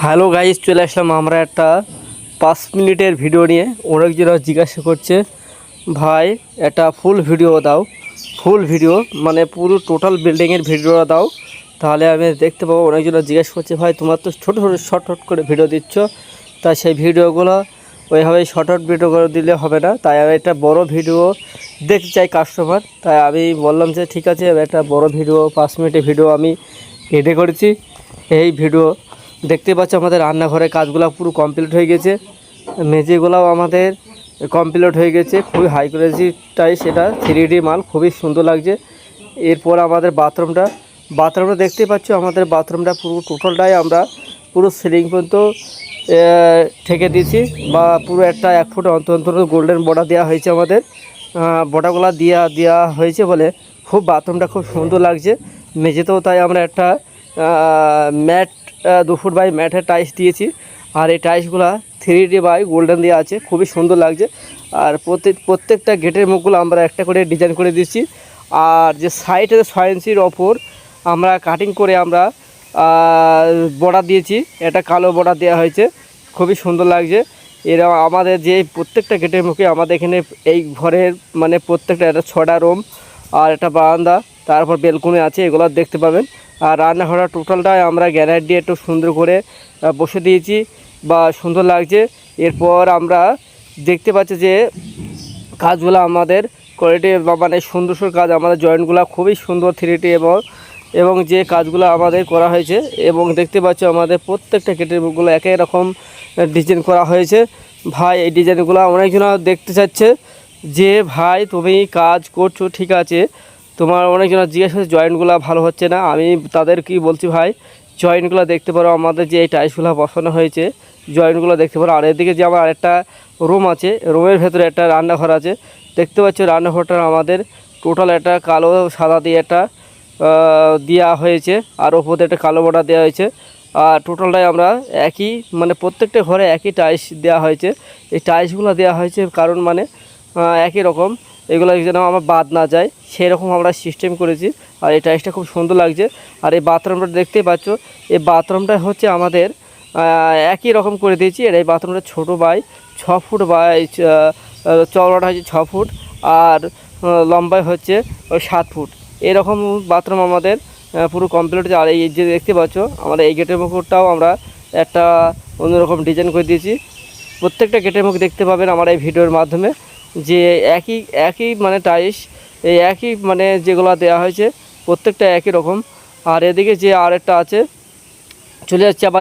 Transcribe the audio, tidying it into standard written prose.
Hello guys, চলে আসলাম আমরা একটা 5 মিনিটের ভিডিও নিয়ে। অনেকজন জিজ্ঞাসা করছে ভাই একটা ফুল ভিডিও দাও, ফুল ভিডিও মানে পুরো টোটাল বিল্ডিংয়ের ভিডিও দাও, তাহলে আমি দেখতে পাবো। অনেকজন জিজ্ঞাসা করছে ভাই তোমার তো ছোটো ছোটো শর্ট শর্ট করে ভিডিও দিচ্ছ, তা সেই ভিডিওগুলো ওইভাবে শর্ট শর্ট ভিডিও করে দিলে হবে না, তাই আমি একটা বড় ভিডিও দেখতে চাই কাস্টমার। তাই আমি বললাম যে ঠিক আছে, একটা বড় ভিডিও 5 মিনিটের ভিডিও আমি রেডি করেছি। এই ভিডিও দেখতে পাচ্ছ আমাদের রান্নাঘরের কাজগুলো পুরো কমপ্লিট হয়ে গেছে, মেঝেগুলোও আমাদের কমপ্লিট হয়ে গেছে। খুবই হাই কোয়ালিটি টাইস, এটা 3D মাল, খুবই সুন্দর লাগছে। এরপর আমাদের বাথরুমটা দেখতে পাচ্ছ, আমাদের বাথরুমটা পুরো টোটালটাই আমরা পুরো সিলিং পর্যন্ত ঠেকে দিয়েছি, বা পুরো একটা 1 ফুট অন্তর অন্তর গোল্ডেন বর্ডার দেওয়া হয়েছে। আমাদের বর্ডারগুলো দেওয়া হয়েছে বলে খুব বাথরুমটা খুব সুন্দর লাগছে। মেঝেতেও তাই আমরা একটা ম্যাট 2 ফুট বাই ম্যাটের টাইস দিয়েছি, আর এই টাইসগুলো 3D বাই গোল্ডেন দেওয়া আছে, খুবই সুন্দর লাগছে। আর প্রত্যেকটা গেটের মুখগুলো আমরা একটা করে ডিজাইন করে দিচ্ছি। আর যে সাইডে 6 ইঞ্চির ওপর আমরা কাটিং করে আমরা বর্ডার দিয়েছি, এটা কালো বর্ডার দেওয়া হয়েছে, খুবই সুন্দর লাগছে। এরা আমাদের যে প্রত্যেকটা গেটের মুখে আমাদের এখানে এই ঘরের মানে প্রত্যেকটা একটা 6টা রুম আর একটা বারান্দা, তারপর বেলকনি আছে, এগুলো দেখতে পাবেন। আর রান্নাঘরটা টোটালটাই আমরা গ্যানাইট দিয়ে একটু সুন্দর করে বসে দিয়েছি, বা সুন্দর লাগছে। এরপর আমরা দেখতে পাচ্ছি যে কাজগুলো আমাদের কোয়ালিটি মানে সুন্দর কাজ, আমাদের জয়েন্টগুলো খুবই সুন্দর 3D এবং যে কাজগুলো আমাদের করা হয়েছে, এবং দেখতে পাচ্ছ আমাদের প্রত্যেকটা গেটের মুখগুলো একই রকম ডিজাইন করা হয়েছে। ভাই এই ডিজাইনগুলো অনেকজন দেখতে চাচ্ছে যে ভাই তুমি কাজ করছো ঠিক আছে, তোমার অনেকজন জিজ্ঞাসা করছে জয়েন্টগুলো ভালো হচ্ছে না। আমি তাদের কি বলছি, ভাই জয়েন্টগুলো দেখতে পারো, আমাদের যে এই টাইলসগুলো বসানো হয়েছে জয়েন্টগুলো দেখতে পারো। আর এদিকে যে আমার আরেকটা রুম আছে, রুমের ভেতরে একটা রান্নাঘর আছে, দেখতে পাচ্ছ রান্নাঘরটা আমাদের টোটাল একটা কালো সাদা দিয়ে একটা দেওয়া হয়েছে, আর ওপরে একটা কালো বর্ডার দেওয়া হয়েছে। আর টোটালটাই আমরা একই মানে প্রত্যেকটা ঘরে একই টাইলস দেওয়া হয়েছে। এই টাইলসগুলো দেওয়া হয়েছে কারণ মানে একই রকম, এগুলো যেন আমার বাদ না যায় সেই রকম আমরা সিস্টেম করেছি। আর এই টাইলসটা খুব সুন্দর লাগছে। আর এই বাথরুমটা দেখতেই পাচ্ছ, এই বাথরুমটা হচ্ছে আমাদের একই রকম করে দিয়েছি। আর এই বাথরুমটা ছোটো বাই 6 ফুট বাই চওড়াটা হচ্ছে 6 ফুট, আর লম্বায় হচ্ছে ওই 7 ফুট। এরকম বাথরুম আমাদের পুরো কমপ্লিট। আর এই যে দেখতে পাচ্ছ আমরা এই গেটের মুখটাও আমরা একটা অন্যরকম ডিজাইন করে দিয়েছি। প্রত্যেকটা গেটের মুখ দেখতে পাবেন আমার এই ভিডিওর মাধ্যমে, যে একই মানে টাইলস, এই একই মানে যেগুলো দেওয়া হয়েছে প্রত্যেকটা একই রকম। আর এদিকে যে আরেকটা আছে, চলে যাচ্ছে আবার